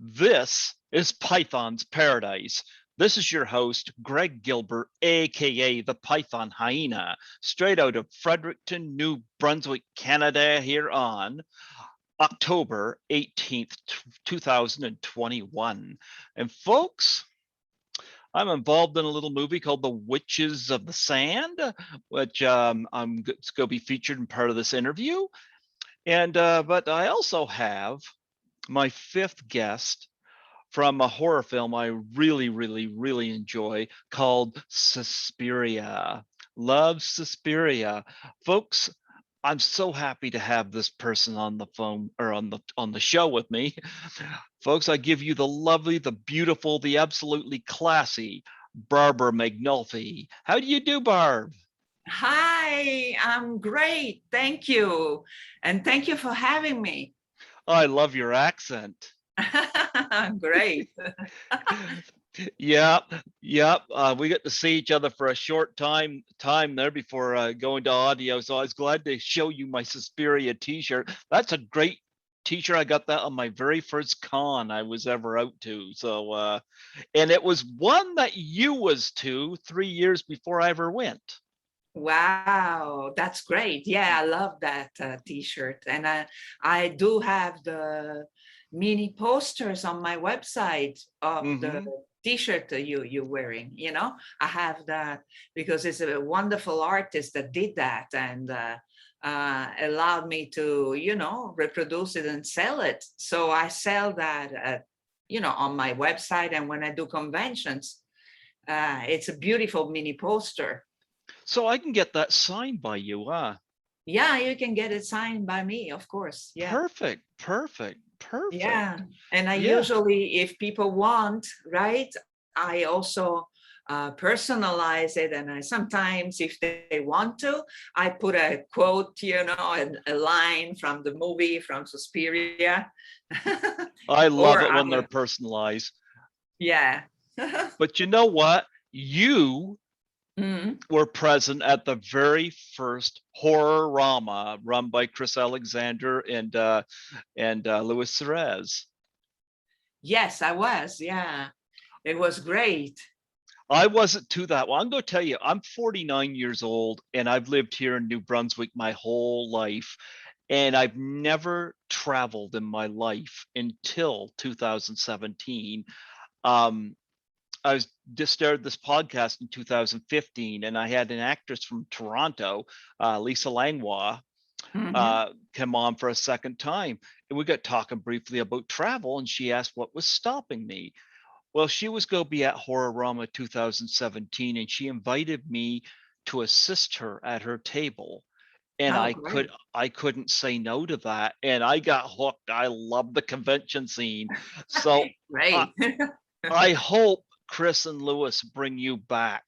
This is Python's Paradise. This is your host, Greg Gilbert, aka the Python Hyena, straight out of Fredericton, New Brunswick, Canada, here on October 18th, 2021. And folks, I'm involved in a little movie called The Witches of the Sand, which it's going to be featured in part of this interview. And but I also have my fifth guest from a horror film I really enjoy called Suspiria. Love Suspiria. Folks, I'm so happy to have this person on the phone or on the show with me. Folks, I give you the lovely, the beautiful, the absolutely classy Barbara Magnolfi. How do you do, Barb? Hi, I'm great. Thank you. And thank you for having me. Oh, I love your accent. Great. Yep, yep. We got to see each other for a short time there before going to audio. So I was glad to show you my Suspiria T-shirt. That's a great T-shirt. I got that on my very first con I was ever out to. So, and it was one that you was to 3 years before I ever went. Wow, that's great. Yeah, I love that T-shirt. And I do have the mini posters on my website of the T-shirt that you're wearing. I have that because it's a wonderful artist that did that and allowed me to, reproduce it and sell it. So I sell that, on my website. And when I do conventions, it's a beautiful mini poster. So I can get that signed by you, huh? Yeah, you can get it signed by me, of course. Yeah. Perfect. Yeah. And I Yeah. usually, if people want, right, I also personalize it. And I sometimes, if they want to, I put a quote, a line from the movie, from Suspiria. I love Or it when they're other. personalized. Yeah. But you know what? You Mhm. were present at the very first horror-rama run by Chris Alexander and Louis Cerez. Yes, I was. Yeah. It was great. I wasn't to that one. I'm going to tell you, I'm 49 years old and I've lived here in New Brunswick my whole life. And I've never traveled in my life until 2017. I was just started this podcast in 2015, and I had an actress from Toronto, Lisa Langlois, Mhm. come on for a second time, and we got talking briefly about travel, and she asked what was stopping me. Well, she was going to be at Horrorama 2017, and she invited me to assist her at her table. And Oh, I great. couldn't say no to that, and I got hooked. I love the convention scene, so I, Great. I hope Chris and Lewis bring you back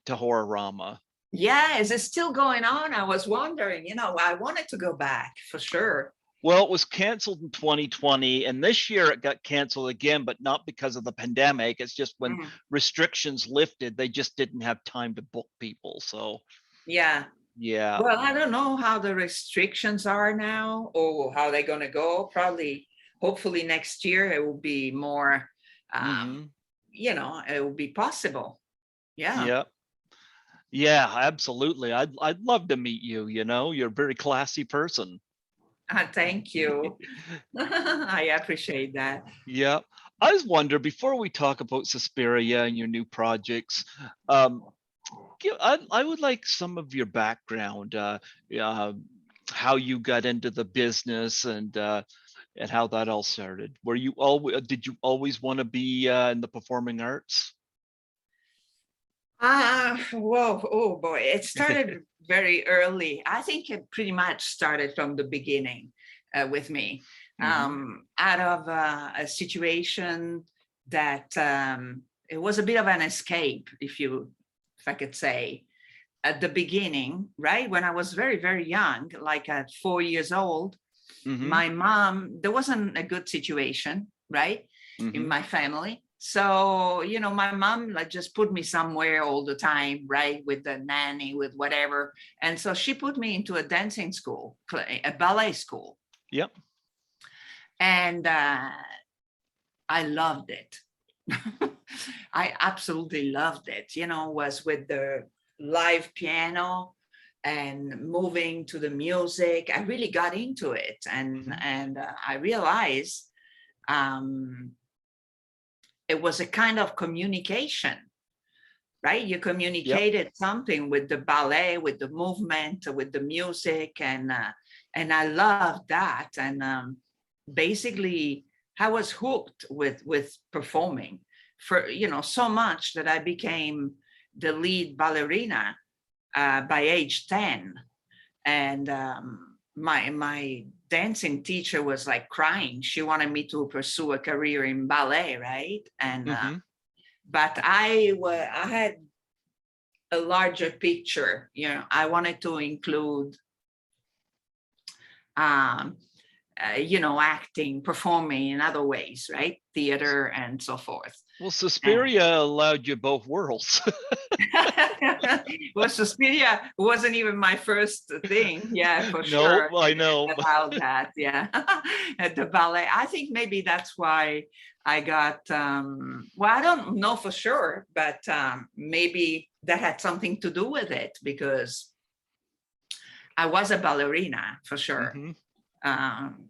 to Horrorama. Yeah, is it still going on? I was wondering, I wanted to go back for sure. Well, it was canceled in 2020, and this year it got canceled again, but not because of the pandemic. It's just when Mhm. restrictions lifted, they just didn't have time to book people. So, Yeah. yeah. Well, I don't know how the restrictions are now or how they're going to go. Probably, hopefully next year it will be more, um, Hmm. it will be possible. Yeah. Yeah. Yeah, absolutely. I'd love to meet you, You're a very classy person. Thank you. I appreciate that. Yeah. I was wondering before we talk about Suspiria and your new projects, um, I would like some of your background, uh, how you got into the business and how that all started. Were you always did you always want to be in the performing arts? Whoa, oh boy. It started very early. I think it pretty much started from the beginning with me. Hmm. Out of a situation that it was a bit of an escape, if I could say, at the beginning, right? When I was very, very young, like at 4 years old, Hmm. my mom, there wasn't a good situation, right, in Hmm. my family. So, my mom like just put me somewhere all the time, right, with the nanny, with whatever. And so she put me into a dancing school, a ballet school. Yep. And I loved it. I absolutely loved it. Was with the live piano and moving to the music. I really got into it, and I realized um, it was a kind of communication, right? You Yep. communicated something with the ballet, with the movement, with the music, and I loved that. And basically, I was hooked with performing for so much that I became the lead ballerina by age 10. And my dancing teacher was like crying. She wanted me to pursue a career in ballet, right? And Hmm. but I had a larger picture. I wanted to include um, acting, performing in other ways, right? Theater and so forth. Well, And Suspiria allowed you both worlds. well, Suspiria wasn't even my first thing. Yeah, for No, sure. I know. About that, yeah. At the ballet. I think maybe that's why I got, well, I don't know for sure, but maybe that had something to do with it because I was a ballerina for sure. Hmm. Um,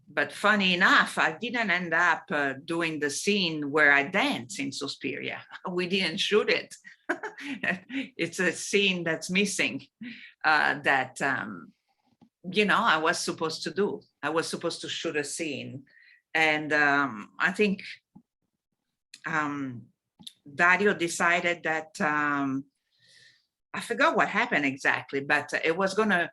but funny enough, I didn't end up doing the scene where I dance in Suspiria. We didn't shoot it. It's a scene that's missing that I was supposed to do. I was supposed to shoot a scene, and I think um, Dario decided that I forgot what happened exactly, but it was going to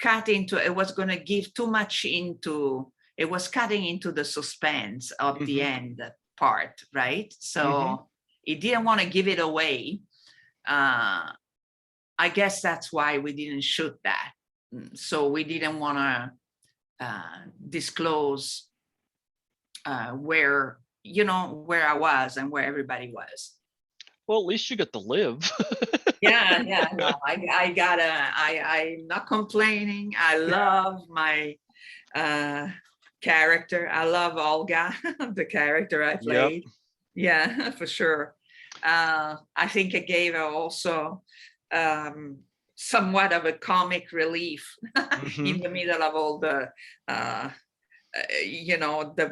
it was going to give too much into, it was cutting into the suspense of the Hmm. end part, right? Hmm. So he didn't want to give it away. Uh, I guess that's why we didn't shoot that. So we didn't want to disclose where I was and where everybody was. Well, at least you get to live. Yeah, yeah, no, I'm not complaining. I love my character. I love Olga, the character I Yep. played. Yeah, for sure. I think it gave her also um, somewhat of a comic relief Hmm. in the middle of all the,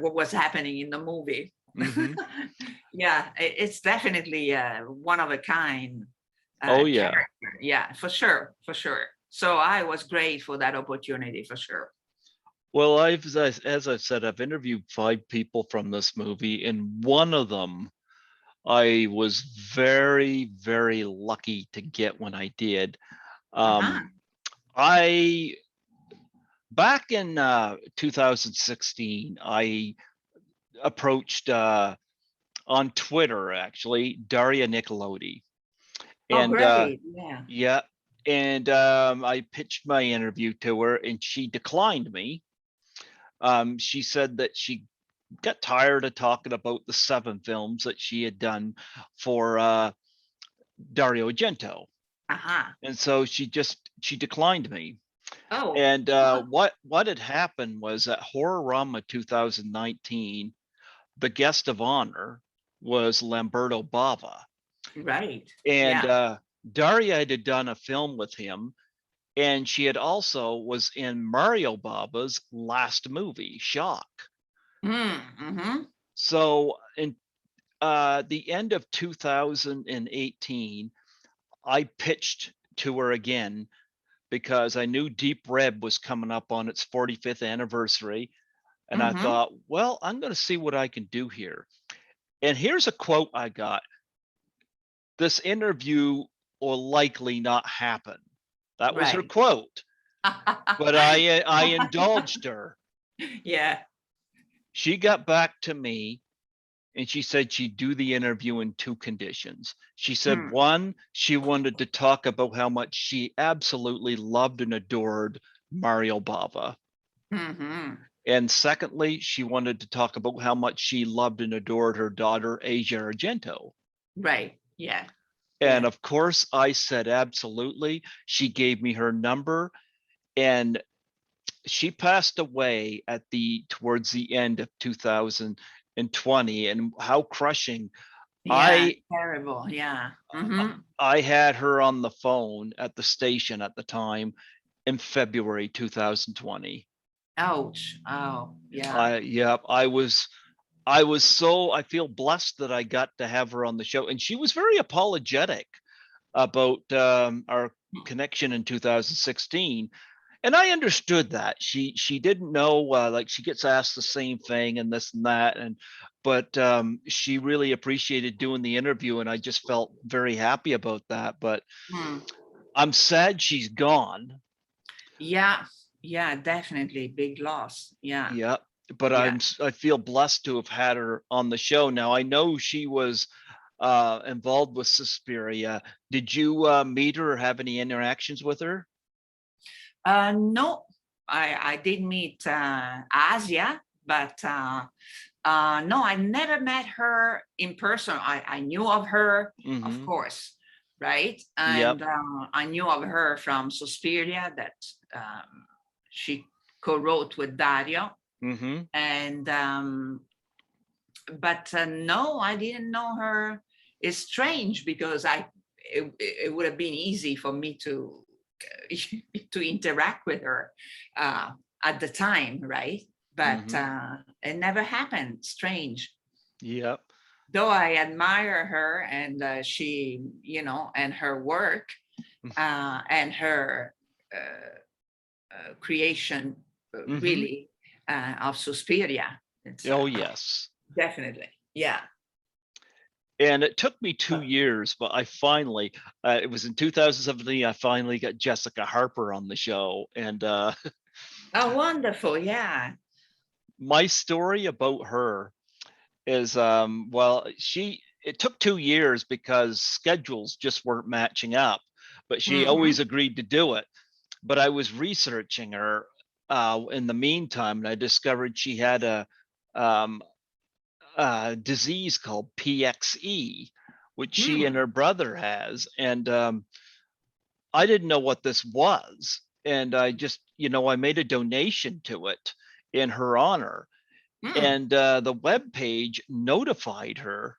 what was happening in the movie. Hmm. Yeah, it's definitely one of a kind Oh yeah. character. Yeah, for sure, for sure. So I was great for that opportunity, for sure. Well, as I've said, I've interviewed 5 people from this movie, and one of them I was very, very lucky to get when I did. Uh-huh. I Back in 2016, I approached on Twitter actually Daria Nicolodi, Oh, and great. Yeah. yeah, and I pitched my interview to her, and she declined me. She said that she got tired of talking about the 7 films that she had done for Dario Argento, Uh-huh. and so she declined me. Oh. And what had happened was at Horrorama 2019, the guest of honor was Lamberto Bava, Right. and Yeah. Daria had done a film with him, and she had also was in Mario Bava's last movie, Shock. Mm-hmm. So in the end of 2018, I pitched to her again because I knew Deep Red was coming up on its 45th anniversary. And I Mm-hmm. thought, well, I'm going to see what I can do here. And here's a quote I got: "This interview will likely not happen." That was her Right. quote. But I indulged her. Yeah. She got back to me and she said she'd do the interview in 2 conditions. She said, Mm. one, she wanted to talk about how much she absolutely loved and adored Mario Bava. Mm-hmm. And secondly, she wanted to talk about how much she loved and adored her daughter, Asia Argento. Right. Yeah. And Yeah. of course, I said absolutely. She gave me her number, and she passed away towards the end of 2000. 2020 and how crushing. Yeah, I terrible. Yeah. I had her on the phone at the station at the time in February 2020. Ouch. Oh, yeah. I feel blessed that I got to have her on the show, and she was very apologetic about our connection in 2016, and I understood that. She didn't know, like, she gets asked the same thing and this and that, and but she really appreciated doing the interview, and I just felt very happy about that. But Hmm. I'm sad she's gone. Yeah. Yeah, definitely. Big loss. Yeah. Yeah, but Yeah. I feel blessed to have had her on the show. Now I know she was involved with Suspiria. Did you meet her or have any interactions with her? No, I did meet Asia, but no, I never met her in person. I knew of her, of Mm-hmm. course, right? Yep. And I knew of her from Suspiria that she co-wrote with Dario. Mm-hmm. And but no, I didn't know her. It's strange because it would have been easy for me to to interact with her at the time, right? But Mm-hmm. it never happened. Strange. Yep. Though I admire her and she, and her work and her creation, Mm-hmm. really, of Suspiria. It's Oh yes. definitely, yeah. And it took me 2 years, but I finally, it was in 2017, I finally got Jessica Harper on the show. And Oh, wonderful, yeah. my story about her is, well, it took 2 years because schedules just weren't matching up, but she Mm-hmm. always agreed to do it. But I was researching her in the meantime, and I discovered she had um, a disease called PXE, which she and Mm, her brother has. And I didn't know what this was. And I just, I made a donation to it in her honor. mm, And the web page notified her,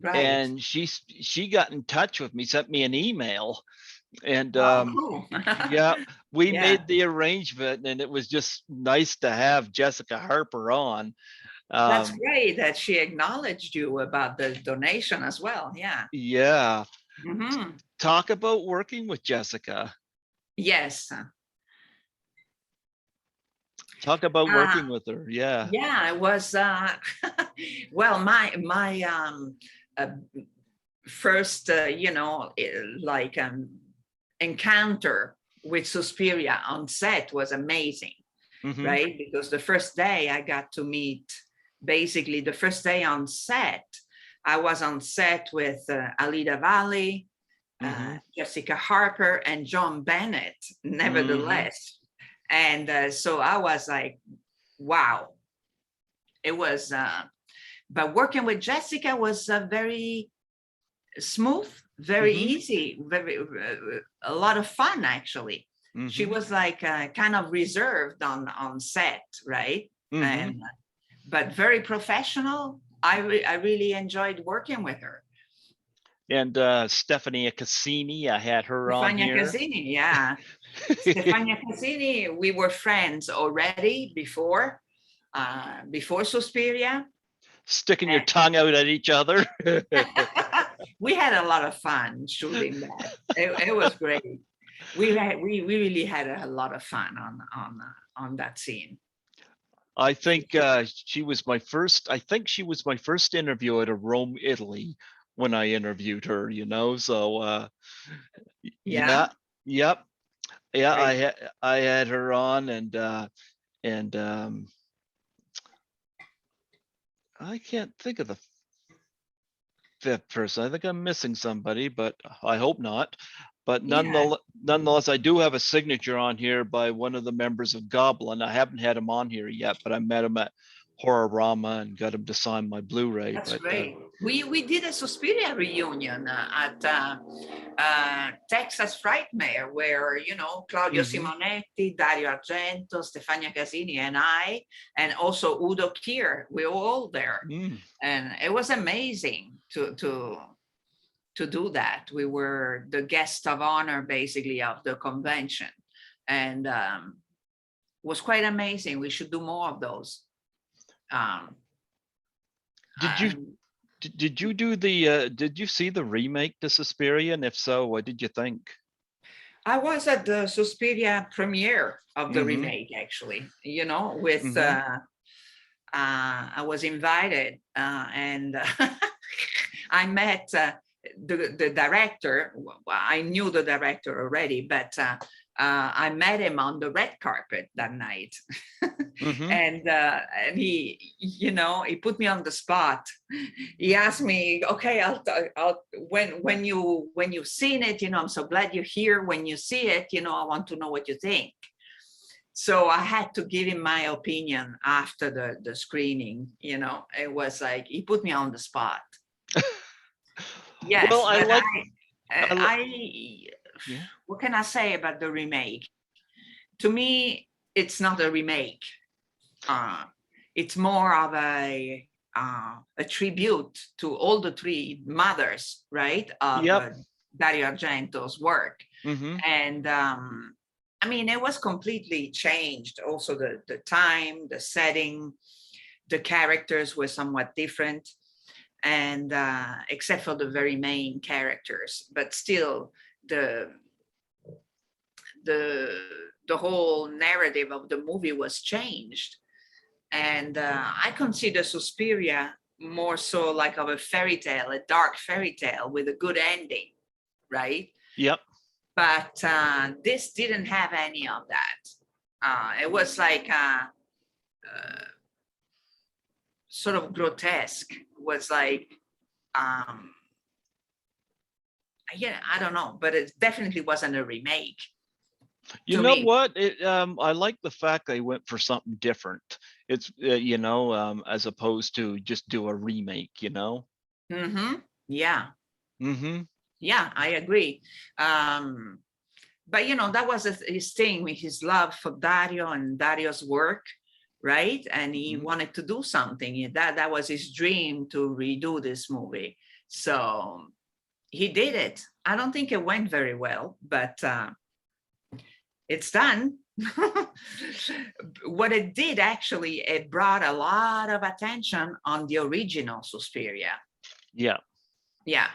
right. and she got in touch with me, sent me an email, and Oh, cool. yeah, we Yeah. made the arrangement, and it was just nice to have Jessica Harper on. That's um great that she acknowledged you about the donation as well. Yeah. yeah, Hmm. talk about working with Jessica. Yes. Talk about Uh, working with her. Yeah. yeah, it was well, my uh, first like encounter with Suspiria on set was amazing, Mm-hmm. right? Because the first day I got to meet, basically the first day on set, I was on set with Alida Valli, Mm-hmm. Jessica Harper, and John Bennett, Mm-hmm. nevertheless. And so I was like, wow, it was, but working with Jessica was very smooth, very Mm-hmm. easy, very, a lot of fun, actually. She Mm-hmm. was like kind of reserved on set, right? Mm-hmm. And but very professional. I really enjoyed working with her. And Stefania Cassini, I had her on Stefania here. Casini, yeah. Stefania Casini, we were friends already before Suspiria. Sticking your tongue out at each other. We had a lot of fun shooting that. It was great. We really had a lot of fun on that scene. I think I think she was my first interview at a Rome, Italy, when I interviewed her, so Yeah, yeah, yep, yeah, great. I had her on, and I can't think of the fifth person. I think I'm missing somebody, but I hope not. But Yeah, nonetheless, I do have a signature on here by one of the members of Goblin. I haven't had him on here yet, but I met him at Horrorama and got him to sign my Blu-ray. that's But great. We did a Suspiria reunion at Texas Frightmare, where, you know, Claudio Mm-hmm. Simonetti, Dario Argento, Stefania Casini, and I, and also Udo Kier, we were all there. Mm. And it was amazing to do that. We were the guest of honor, basically, of the convention. And was quite amazing. We should do more of those. Um, Did you um, did you do the did you see the remake to Suspiria? And if so, what did you think? I was at the Suspiria premiere of the Mm-hmm. remake, actually, you know, with Mm-hmm. I was invited and I met the director. Well, I knew the director already, but I met him on the red carpet that night. Mm-hmm. And he, you know, he put me on the spot. He asked me, okay, I'll when you've seen it, you know, I'm so glad you're here. When you see it, you know, I want to know what you think. So I had to give him my opinion after the screening. You know, it was like he put me on the spot. Well, Yes, I but like I li- I yeah. what can I say about the remake? To me, it's not a remake. Uh, it's more of a tribute to all the three mothers, right, of Yep. Dario Argento's work. Mm-hmm. And I mean, it was completely changed. Also, the time, the setting, the characters were somewhat different, and except for the very main characters, but still the the the whole narrative of the movie was changed. And I consider Suspiria more so like of a fairy tale, a dark fairy tale with a good ending, right? Yep. But this didn't have any of that. It was like sort of grotesque. It was like, yeah, I don't know, but it definitely wasn't a remake You to know me. what? I like the fact they went for something different. It's as opposed to just do a remake. Mm-hmm. Yeah, Mm-hmm. yeah, I agree. But you know, that was his thing with his love for Dario and Dario's work, right? And he Mm-hmm. wanted to do something. That was his dream, to redo this movie. So he did it. I don't think it went very well, but it's done. What it did, actually, it brought a lot of attention on the original Suspiria. Yeah. Yeah.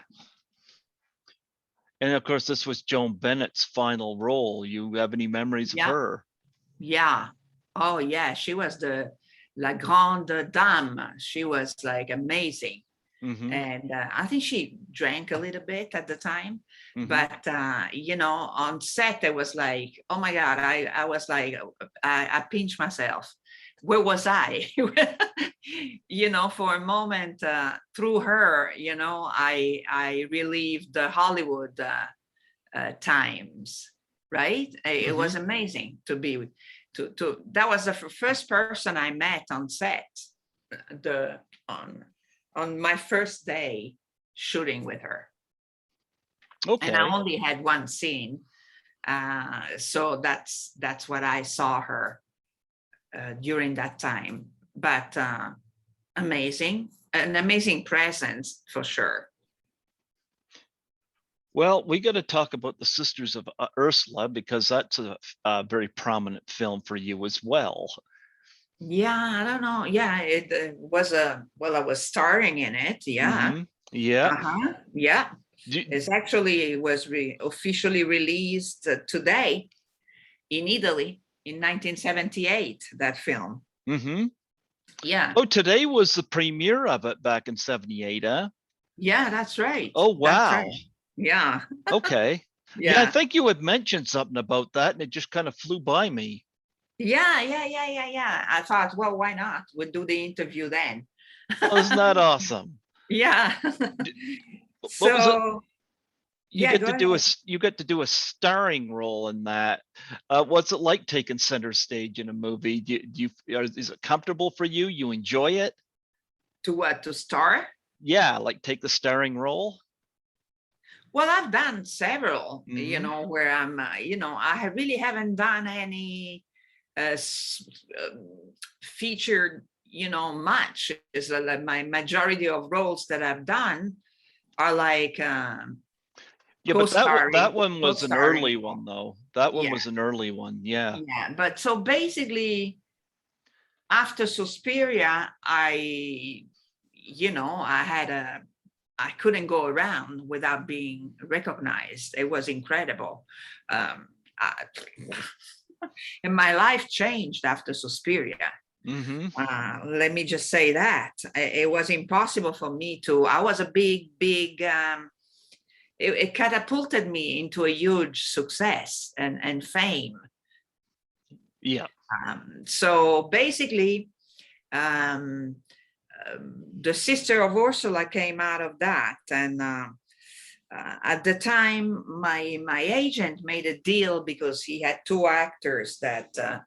And of course, this was Joan Bennett's final role. You have any memories of Yeah. her? Yeah. Oh, yeah. She was the La Grande Dame. She was like amazing. Mm-hmm. And I think she drank a little bit at the time. Mm-hmm. But, you know, on set, it was like, oh my God, I was like, I pinched myself. Where was I? You know, for a moment, through her, you know, I relieved the Hollywood times, right? It Mm-hmm. was amazing to be with, that was the first person I met on set, the on my first day shooting with her. Okay. And I only had one scene, so that's what I saw her during that time. But amazing, an amazing presence for sure. Well, we got to talk about the Sisters of Ursula, because that's a very prominent film for you as well. Yeah, I don't know. Yeah, it was I was starring in it. Yeah. Mm-hmm. Yeah. Uh-huh. Yeah. It's actually, it was officially released today in Italy in 1978, that film. Mm-hmm. Yeah. Oh, today was the premiere of it back in 78, huh? Yeah, that's right. Oh, That's wow. right. Yeah. Okay. Yeah, I Yeah. think you had mentioned something about that and it just kind of flew by me. Yeah. I thought, well, why not? We'll do the interview then. Oh, isn't that awesome? Yeah. What was it? So, You yeah, get go to do ahead. a starring role in that. What's it like taking center stage in a movie? Is it comfortable for you? You enjoy it? To what? To star? Yeah, like take the starring role. Well, I've done several, Hmm. where I'm, I really haven't done any featured, much. Is like my majority of roles that I've done are like Yeah, but that one was an co-starring. early one though. That one Yeah, was an early one. Yeah. yeah. But so basically, after Suspiria, I couldn't go around without being recognized. It was incredible. Um, I, and my life changed after Suspiria. Hmm. Let me just say that it was impossible for me to. I was a big. It catapulted me into a huge success and fame. Yeah. So basically, um, the sister of Ursula came out of that, and at the time, my agent made a deal because he had two actors that uh,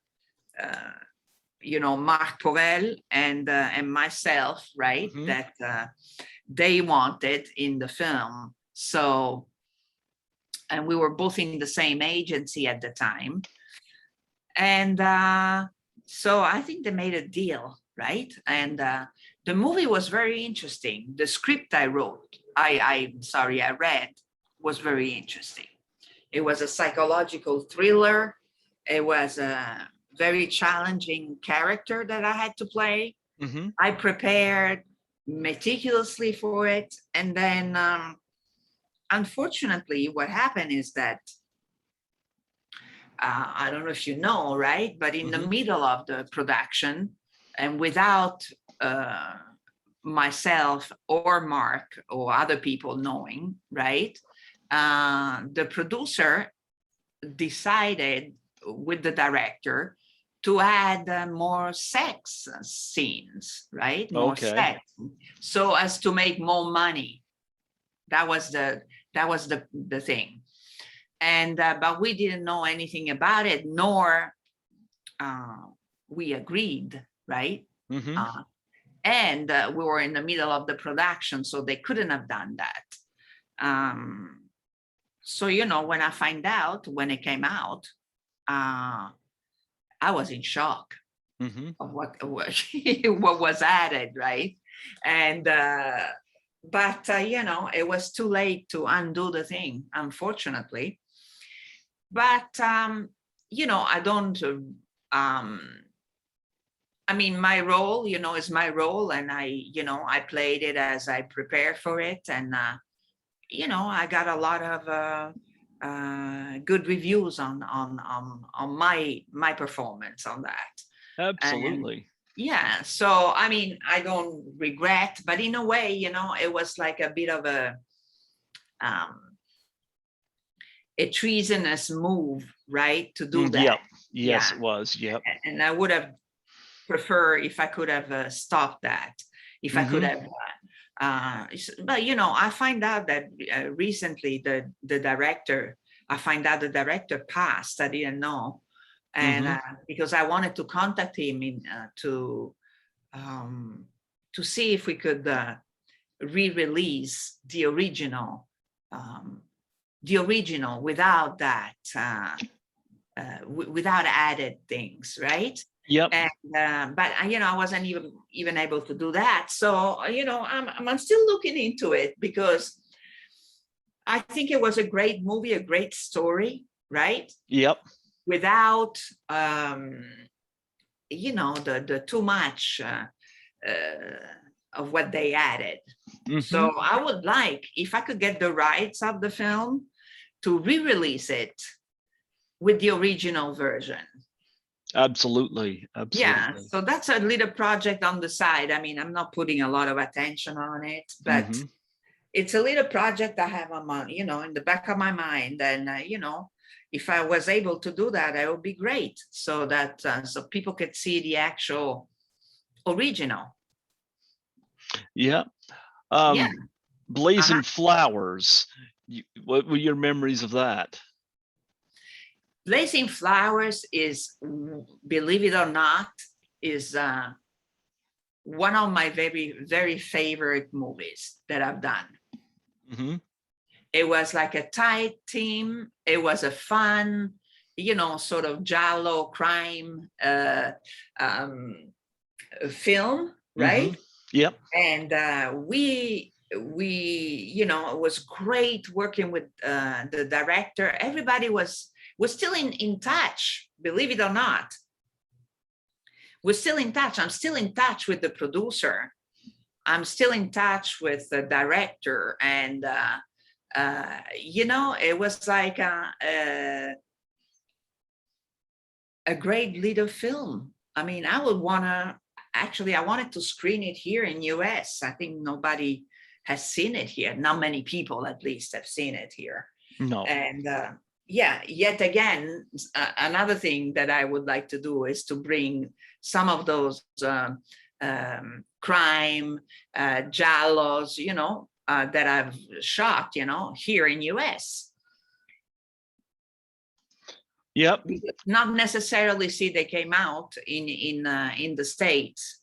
Marc Porel and myself, right? Hmm. That they wanted in the film. So, and we were both in the same agency at the time, and so I think they made a deal, right? And the movie was very interesting. The script I wrote, I read, was very interesting. It was a psychological thriller. It was a very challenging character that I had to play. Hmm. I prepared meticulously for it. And then, unfortunately, what happened is that I don't know if you know, right? But in the Hmm. middle of the production, and without uh, myself or Mark or other people knowing, right? The producer decided with the director to add more sex scenes, right? More Okay. sex, so as to make more money. That was the thing. And but we didn't know anything about it, nor uh, we agreed, right? Hmm. Uh, and we were in the middle of the production, so they couldn't have done that. Um, so when I find out when it came out, uh, I was in shock Hmm. of what was added, right? And but it was too late to undo the thing, unfortunately. But I don't. Um, I mean, my role, is my role, and I played it as I prepared for it, and I got a lot of good reviews on my performance on that. And Absolutely. yeah, so I mean, I don't regret, but in a way, it was like a bit of um, a treasonous move, right, to do that. Yep. Yes, Yeah, it was. Yep. and I would have preferred if I could have stopped that, if I could Hmm. have. But I find out that recently the director, I find out the director passed. I didn't know, and Hmm. because I wanted to contact him to see if we could re-release um, the original without that, without added things, right? Yep. And but I wasn't even able to do that. So I'm still looking into it because I think it was a great movie, a great story, right? Yep. Without the too much of what they added. Hmm. So I would like, if I could get the rights of the film, to re-release it with the original version. Absolutely. Yeah, Absolutely. so that's a little project on the side. I mean, I'm not putting a lot of attention on it, but Hmm. it's a little project I have on my, in the back of my mind. And, if I was able to do that, it would be great, so that so people could see the actual original. Yeah. Yeah. Uh-huh. Blazing Flowers. What were your memories of that? Blazing Flowers is, believe it or not, is one of my very, very favorite movies that I've done. Hmm. It was like a tight team. It was a fun, sort of giallo crime film, Mm-hmm. right? Yep. And it was great working with the director. Everybody was still in touch, believe it or not. We're still in touch. I'm still in touch with the producer. I'm still in touch with the director, and it was like a great little film. I mean, I wanted to screen it here in US. I think nobody has seen it here. Not many people, at least, have seen it here. No. And yet again, another thing that I would like to do is to bring some of those crime giallos, that I've shot, here in US. Yep. Not necessarily see they came out in the States.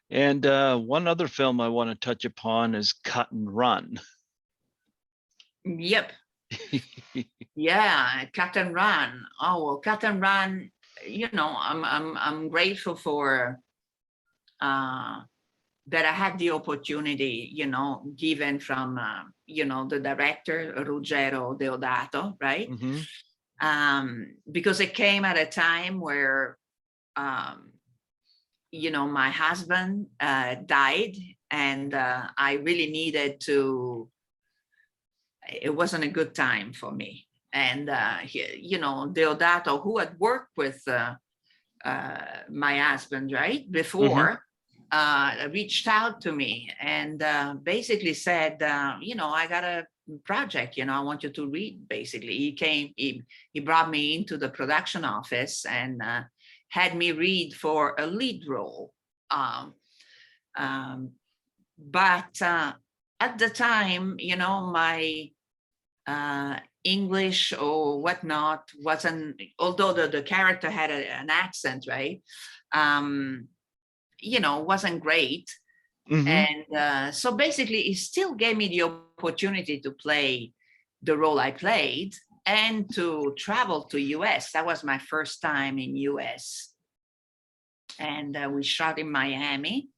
And one other film I want to touch upon is Cut and Run. Yep. Yeah, Cut and Run. Oh well, Cut and Run. I'm grateful for that I had the opportunity, given from the director Ruggero Deodato, right? Mm-hmm. Because it came at a time where my husband died, and I really needed to. It wasn't a good time for me, and Deodato, who had worked with my husband right before, reached out to me and basically said, I got a project, I want you to read. Basically, he brought me into the production office and had me read for a lead role. But at the time, my English or whatnot wasn't, although the character had an accent, right? Wasn't great. Mm-hmm. And so basically, it still gave me the opportunity to play the role I played and to travel to US. That was my first time in US. And we shot in Miami.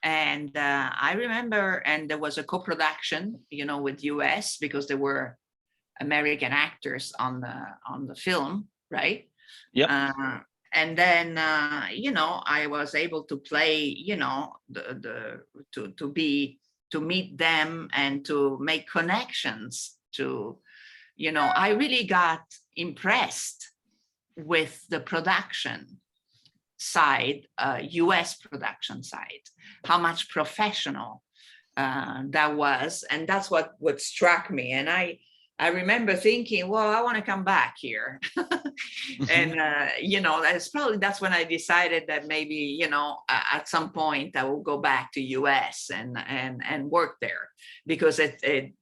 And I remember, and there was a co-production, with US, because there were American actors on the film, right? Yep. And then I was able to play, to meet them and to make connections. To I really got impressed with the production side, US production side, how much professional that was. And that's what struck me. And I remember thinking, well, I want to come back here. And that's when I decided that maybe at some point I will go back to US and work there, because it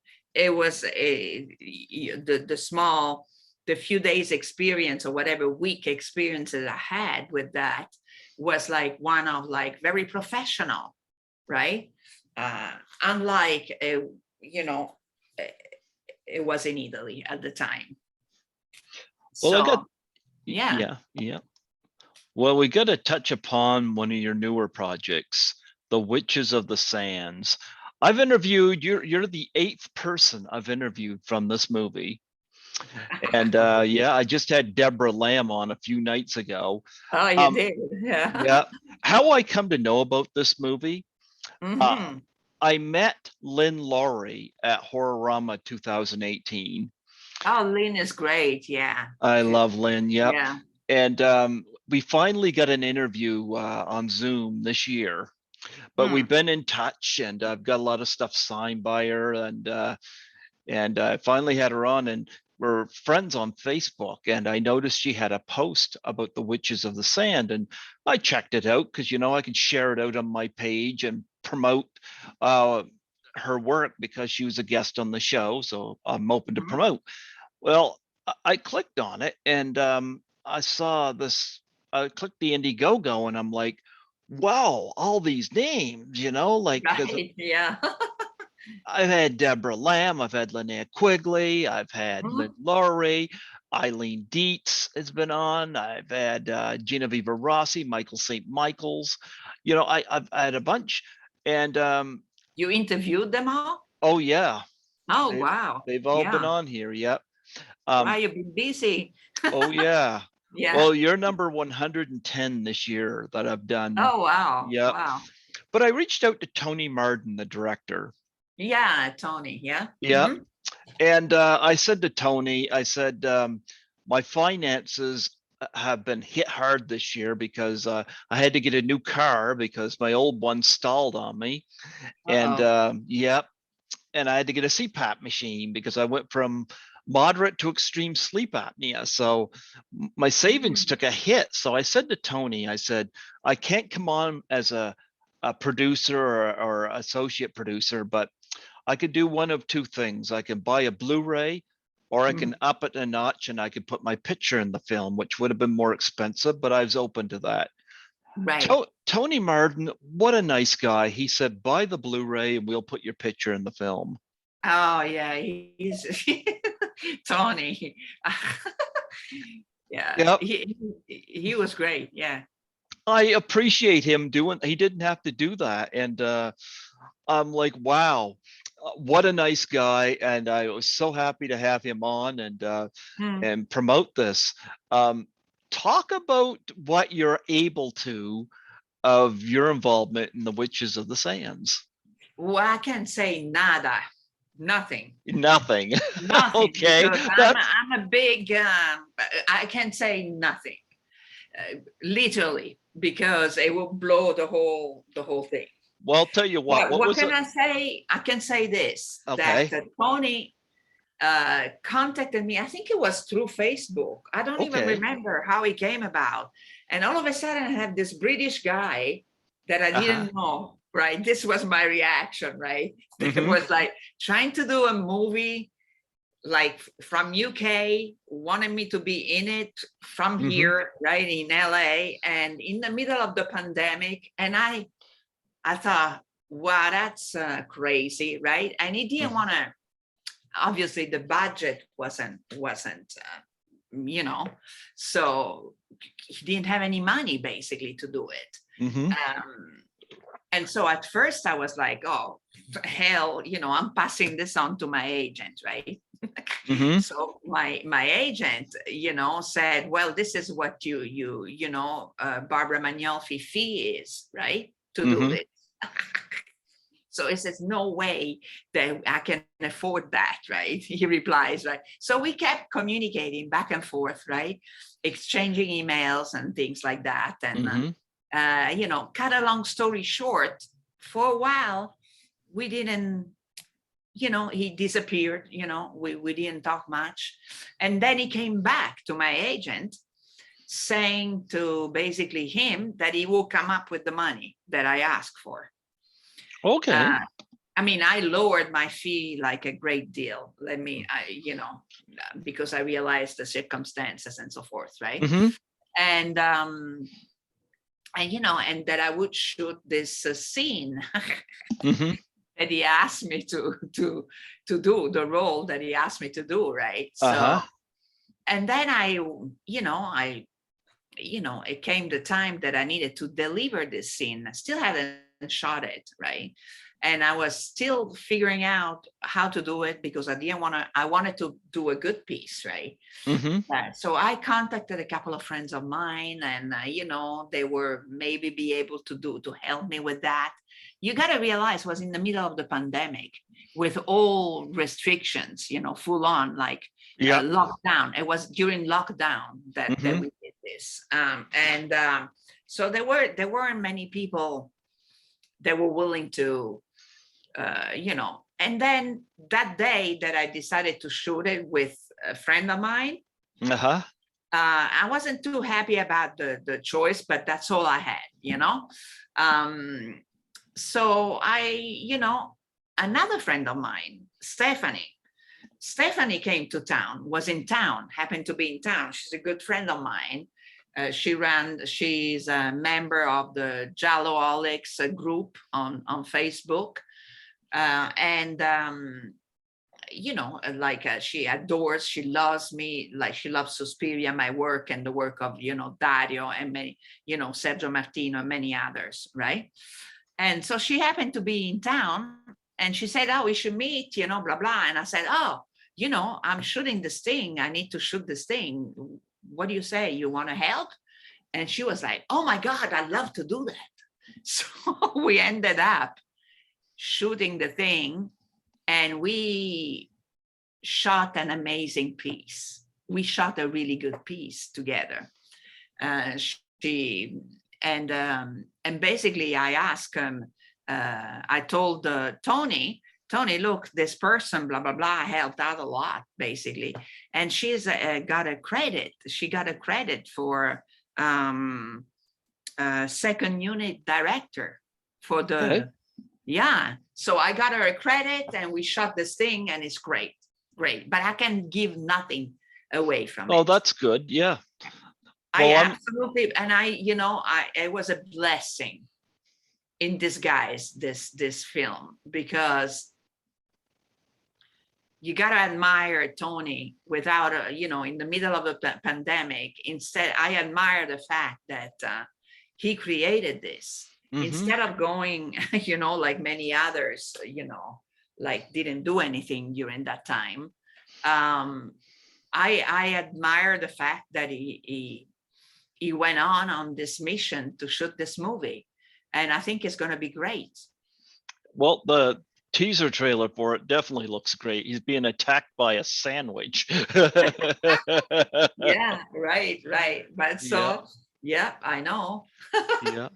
was the few days experience or whatever week experience that I had with that was like one of like very professional, right? Unlike it was in Italy at the time. Well, So, yeah. Well, we got to touch upon one of your newer projects, The Witches of the Sands. I've interviewed, you're the 8th person I've interviewed from this movie. And I just had Deborah Lamb on a few nights ago. Oh, you did? Yeah. Yeah. How I come to know about this movie, Mm-hmm. I met Lynn Laurie at Horrorama 2018. Oh, Lynn is great. Yeah. I love Lynn. Yep. Yeah. And we finally got an interview on Zoom this year, but we've been in touch, and I've got a lot of stuff signed by her, and I finally had her on, and we're friends on Facebook. And I noticed she had a post about the Witches of the Sand, and I checked it out because I can share it out on my page and promote her work because she was a guest on the show, so I'm open to promote. Well, I clicked on it, and I saw this. I clicked the Indiegogo, and I'm like, wow, all these names, like, Right. Yeah. I've had Deborah Lamb, I've had Linnea Quigley, I've had Lynn Mhm. Laurie, Eileen Dietz has been on, I've had Genevieve Rossi, Michael St. Michael's. I've had a bunch. And You interviewed them all? oh yeah, Oh, they've wow. they've all been Yeah. on here. Yep. Wow, Um, you've been busy. oh yeah. Yeah. Well, you're number 110 this year that I've done. Oh, wow. Yep. Wow. But I reached out to Tony Marden, the director. Yeah, Tony. Yeah. Yep. And I said to Tony, I said, my finances have been hit hard this year because I had to get a new car because my old one stalled on me. And Uh-oh. yep. And I had to get a CPAP machine because I went from moderate to extreme sleep apnea. So my savings Mm. took a hit. So I said to Tony, I said, I can't come on as a producer or associate producer, but I could do one of two things. I can buy a Blu-ray or I can Mhm. up it a notch and I could put my picture in the film, which would have been more expensive, but I was open to that. Right. Tony Martin, what a nice guy. He said, buy the Blu-ray and we'll put your picture in the film. Oh, yeah. He's Tony. Yeah. Yep. He was great. Yeah. I appreciate him doing, he didn't have to do that. And I'm like, wow, what a nice guy. And I was so happy to have him on Mm. and promote this. Um, Talk about what you're able to of your involvement in the Witches of the Sands. Well, I can say nada. Nothing. Nothing. Nothing, Okay, because that's I'm a big I can say nothing, literally, because it will blow the whole thing. well. I'll tell you what. But What what was can it? I say? I can say this, that Okay, Tony contacted me. I think it was through Facebook. I don't even okay. remember how it came about. And all of a sudden, I have this British guy that I Uh huh. didn't know. Right, this was my reaction. Right, that Mm-hmm. was like trying to do a movie like from UK, wanted me to be in it from Mm-hmm. here, right in LA, and in the middle of the pandemic. And I thought, wow, that's crazy, right? And he didn't want to. Obviously, the budget wasn't so he didn't have any money basically to do it. Mm-hmm. Um, and so at first I was like, oh hell, I'm passing this on to my agent, right? Mm-hmm. So my agent, said, well, this is what Barbara Magnolfi fee is, right, to do Mm-hmm. this. So he says, no way that I can afford that, right? He replies, right? So we kept communicating back and forth, right? Exchanging emails and things like that. And, Mm-hmm. cut a long story short, for a while, we didn't, he disappeared, we didn't talk much. And then he came back to my agent saying to basically him that he will come up with the money that I asked for. Okay. Uh, I mean, I lowered my fee like a great deal. Because I realized the circumstances and so forth, right? Mm-hmm. And and that I would shoot this scene Mm-hmm. that he asked me to do, the role that he asked me to do, right? Uh-huh. So, and then it came the time that I needed to deliver this scene. I still hadn't shot it, right? And I was still figuring out how to do it because I wanted to do a good piece, right? Mm-hmm. So I contacted a couple of friends of mine, and they were maybe be able to help me with that. You got to realize, it was in the middle of the pandemic with all restrictions, full on, like Yeah. lockdown. It was during lockdown that Mm-hmm. we did this, so there weren't many people that were willing to, And then that day that I decided to shoot it with a friend of mine, Uh-huh. I wasn't too happy about the choice, but that's all I had. So another friend of mine, Stephanie came to town, happened to be in town. She's a good friend of mine. She's a member of the Jallaholics group on Facebook. And you know, like she adores, she loves me, like she loves Suspiria, my work, and the work of, you know, Dario and many, you know, Sergio Martino and many others, right? And so she happened to be in town, and she said, oh, we should meet, you know, blah, blah. And I said, oh, you know, I'm shooting this thing. I need to shoot this thing. What do you say? You want to help? And she was like, oh my God, I'd love to do that. So we ended up shooting the thing, and we shot an amazing piece. We shot a really good piece together. She and basically I asked him, I told Tony, look, this person, blah, blah, blah, helped out a lot, basically. And she's got a credit. She got a credit for second unit director for the, Okay. yeah. So I got her a credit, and we shot this thing, and it's great, great. But I can give nothing away from Oh, it. that's good. Yeah. I Well, absolutely, and I, you know, it was a blessing in disguise, this film, because you got to admire Tony without a, you know, in the middle of a pandemic. Instead, I admire the fact that he created this instead of going, you know, like many others, you know, like didn't do anything during that time. I admire the fact that he went on this mission to shoot this movie, and I think it's going to be great. well, the teaser trailer for it definitely looks great. He's being attacked by a sandwich. Yeah, right. But Yeah, so, yeah, I know. yeah.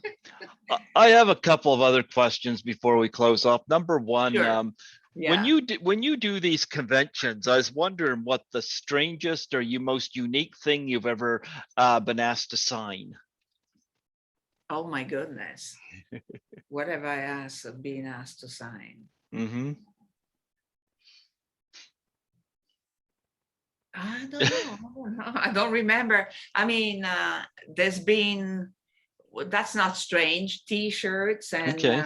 I have a couple of other questions before we close up. Number one, Sure. when Yeah. when you do these conventions, I was wondering what the strangest or you most unique thing you've ever been asked to sign. Oh my goodness. What have I asked of being asked to sign? Mm-hmm. I don't know. I don't remember. I mean, there's been, well, that's not strange, T-shirts and Okay.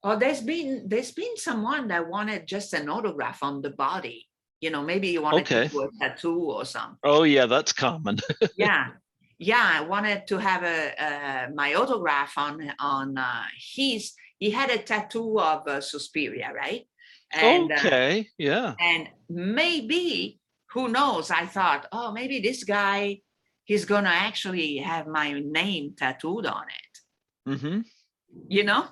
oh, there's been someone that wanted just an autograph on the body. You know, maybe you wanted to Okay. do a tattoo or something. Oh yeah, that's common. Yeah, yeah. I wanted to have my autograph on he had a tattoo of Suspiria, right? And Okay. Yeah. and maybe, who knows? I thought, oh, maybe this guy, he's gonna actually have my name tattooed on it. Mm-hmm. You know.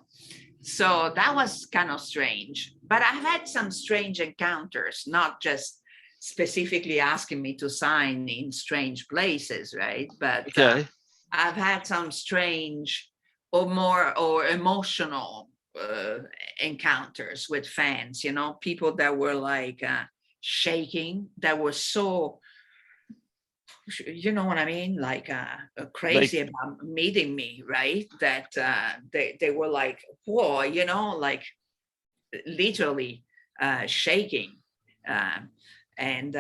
So that was kind of strange. But I've had some strange encounters, not just specifically asking me to sign in strange places, right? But Okay. I've had some strange or more or emotional encounters with fans, you know, people that were like shaking, that were so, you know what I mean, like crazy Like, about meeting me, right? That they were like, whoa, you know, like literally shaking, uh, and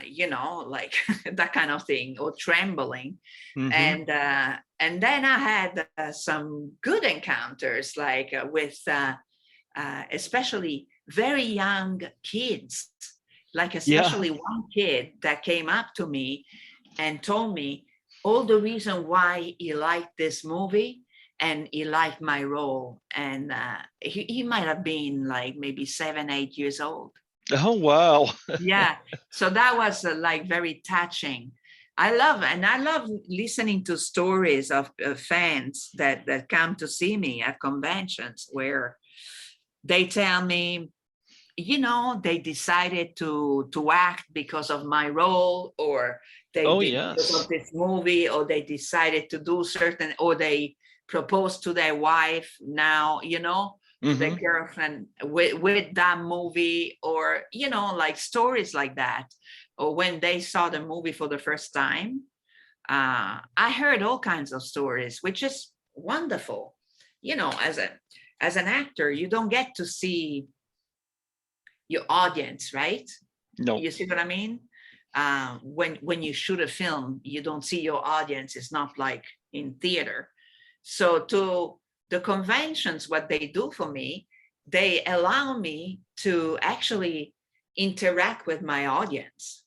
you know, like that kind of thing, or trembling. mm-hmm. And then I had some good encounters, like with especially very young kids, like Yeah. especially one kid that came up to me and told me all the reason why he liked this movie and he liked my role. And he might have been like maybe 7, 8 years old. Oh wow. Yeah. So that was like very touching. I love listening to stories of fans that come to see me at conventions, where they tell me, you know, they decided to act because of my role, or they Oh did because yes. of this movie, or they decided to do certain, or they proposed to their wife now, you know, to their Mm-hmm. girlfriend with that movie, or, you know, like stories like that. Or when they saw the movie for the first time, I heard all kinds of stories, which is wonderful. You know, as an actor, you don't get to see your audience, right? No. You see what I mean? When you shoot a film, you don't see your audience. It's not like in theater. So to the conventions, what they do for me they allow me to actually interact with my audience,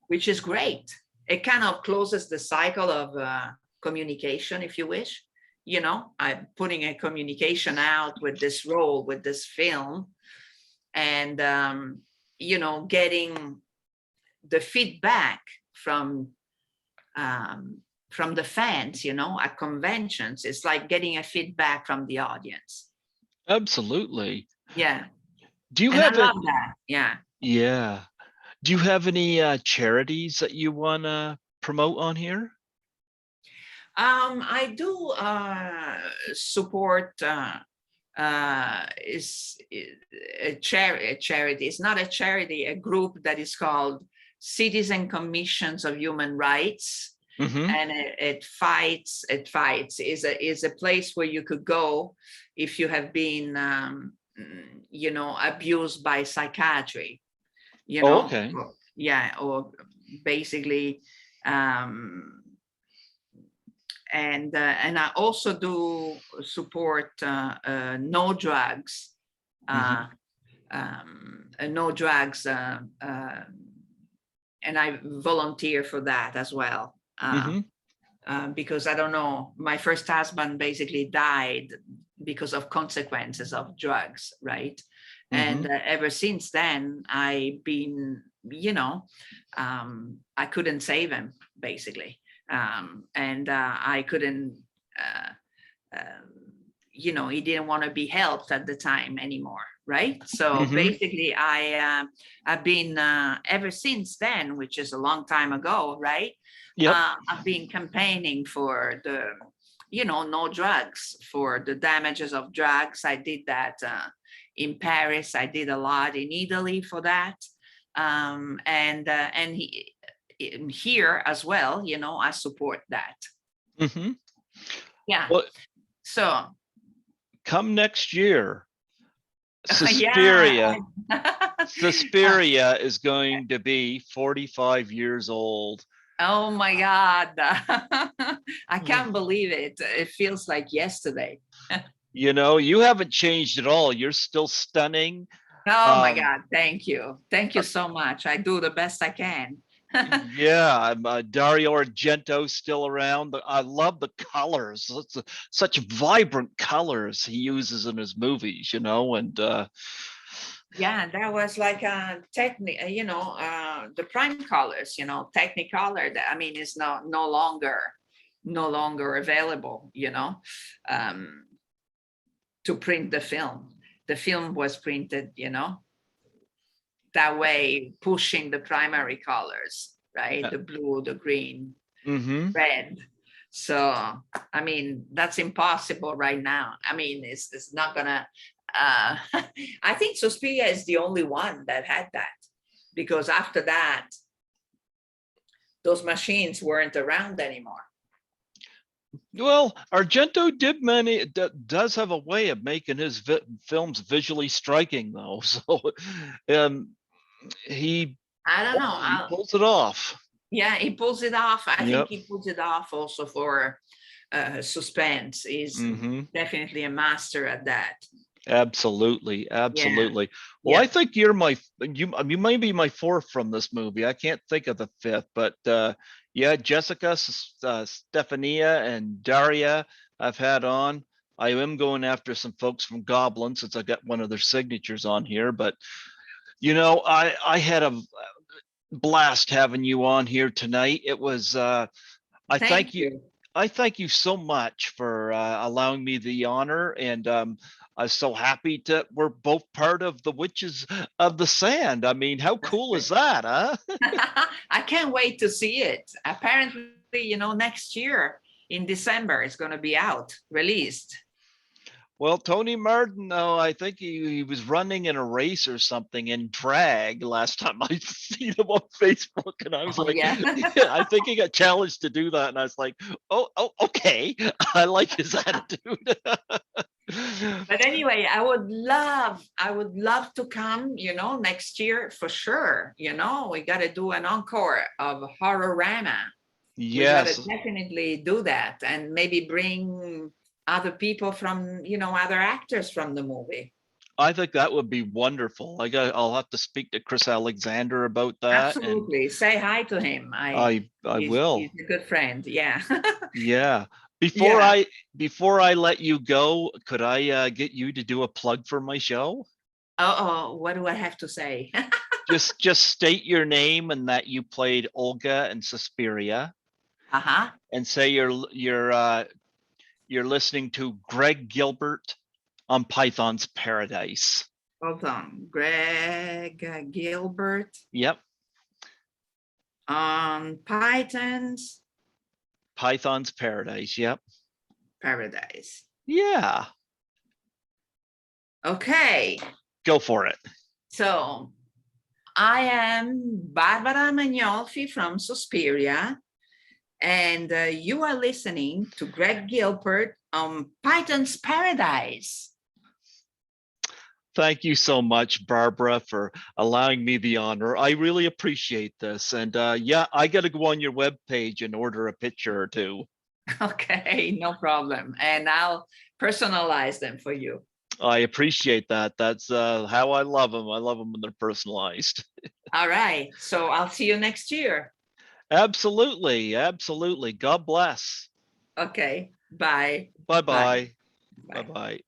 which is great. It kind of closes the cycle of communication, if you wish. You know, I'm putting a communication out with this role, with this film, and you know, getting the feedback from the fans, you know, at conventions. It's like getting a feedback from the audience. Absolutely. Yeah. Do you And I have it? love that. Yeah. Yeah. Do you have any charities that you want to promote on here? I do support is a charity. It's not a charity, a group that is called Citizen Commissions of Human Rights. And it fights is a place where you could go if you have been you know, abused by psychiatry, you Oh, know. okay. Yeah, or basically and I also do support no drugs, no drugs, and I volunteer for that as well. Because I don't know, my first husband basically died because of consequences of drugs, right? And ever since then, I've been, you know, I couldn't save him, basically. And I couldn't, you know, he didn't want to be helped at the time anymore, right? So basically, I've been ever since then, which is a long time ago, right? Yep. I've been campaigning for the, you know, no drugs, for the damages of drugs. I did that in Paris. I did a lot in Italy for that, and here as well. You know, I support that. Yeah. Well, so come next year, yeah. Suspiria. Suspiria is going to be 45 years old. Oh my God. I can't believe it. It feels like yesterday. You know, you haven't changed at all. You're still stunning. Oh my God. Thank you. Thank you so much. I do the best I can. Yeah, Dario Argento's still around. I love the colors. It's such vibrant colors he uses in his movies, you know, and yeah, that was like a technique, you know, the prime colors, you know, Technicolor. I mean, it's no longer available, you know, to print the film. The film was printed, you know, that way, pushing the primary colors, right? The blue, the green, red. So, I mean, that's impossible right now. I mean, it's not gonna, I think Suspiria is the only one that had that, because after that, those machines weren't around anymore. Well, Argento does have a way of making his films visually striking, though. So, he I don't know. he pulls it off. Yeah, he pulls it off. I think he pulls it off also for suspense. He's definitely a master at that. Absolutely. Well, I think you might be my fourth from this movie. I can't think of the fifth, but yeah, Jessica, Stefania, and Daria I've had on. I am going after some folks from Goblin since I got one of their signatures on here, but you know, I had a blast having you on here tonight. It was I thank you. I thank you so much for allowing me the honor, and I'm so happy that we're both part of the Witches of the Sand. I mean, how cool is that, huh? I can't wait to see it. Apparently, you know, next year in December it's going to be out, released. Well, Tony Martin, I think he was running in a race or something in drag last time I seen him on Facebook, and I was like, yeah. I think he got challenged to do that, and I was like, oh, okay, I like his attitude. But anyway, I would love to come, you know, next year for sure. You know, we got to do an encore of Horrorama. Yes. We got to definitely do that, and maybe bring other people from, other actors from the movie. I think that would be wonderful. I'll have to speak to Chris Alexander about that, and Absolutely. Say hi to him. I He's will. a good friend. Yeah. Yeah. Before Yeah. I before I let you go, could I get you to do a plug for my show? Oh, what do I have to say? Just state your name and that you played Olga in Suspiria, Uh-huh. and say you're listening to Greg Gilbert on Python's Paradise. Hold on. Greg Gilbert Yep. on Python's Python's Paradise. Yep. Paradise. Yeah. Okay. Go for it. So I am Barbara Magnolfi from Suspiria, and you are listening to Greg Gilbert on Python's Paradise. Thank you so much, Barbara, for allowing me the honor. I really appreciate this. And yeah, I got to go on your webpage and order a picture or two. Okay, no problem. And I'll personalize them for you. I appreciate that. That's how I love them. I love them when they're personalized. All right. So I'll see you next year. Absolutely. Absolutely. God bless. Okay. Bye. Bye Bye. bye. Bye Bye. bye.